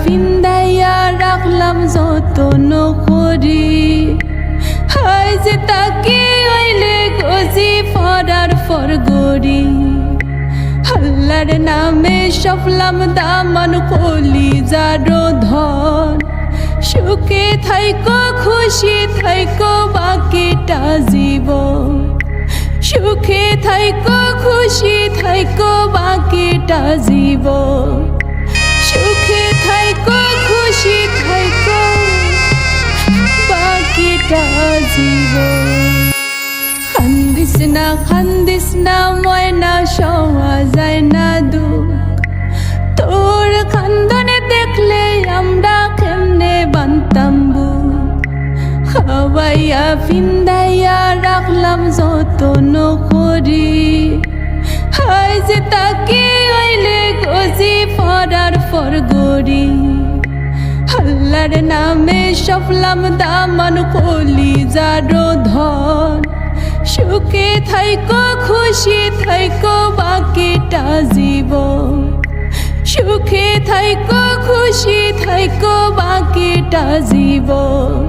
ফিন্দাইয়া রাখলাম যতন করি হাই যে তাকে হইলে গজি ফরার ফরগরি আল্লাহর নামে সফলাম দামান কলিজারো ধন সুখে থাইকো খুশি থাইকো বাকিটা জীবন সুখে থাইকো খুশি থাইকো বাকিটা জীবন সুখে থাইকো খুশি থাইকো বাকিটা জীবন খান্দিস না ময়না সওয়া যায় না দুঃখ তোর কান্দনে দেখলে আমরা কেমনে বানতাম বুক খাওয়াইয়া ফিন্দাইয়া রাখলাম যতন করি হাই যে তাকে হইলে গজি ফরার ফরগরি আল্লাহর নামে সফলাম দামান কলিজারো ধন সুখে থাইকো খুশি থাইকো বাকিটা জীবন সুখে থাইকো খুশি থাইকো বাকিটা জীবন।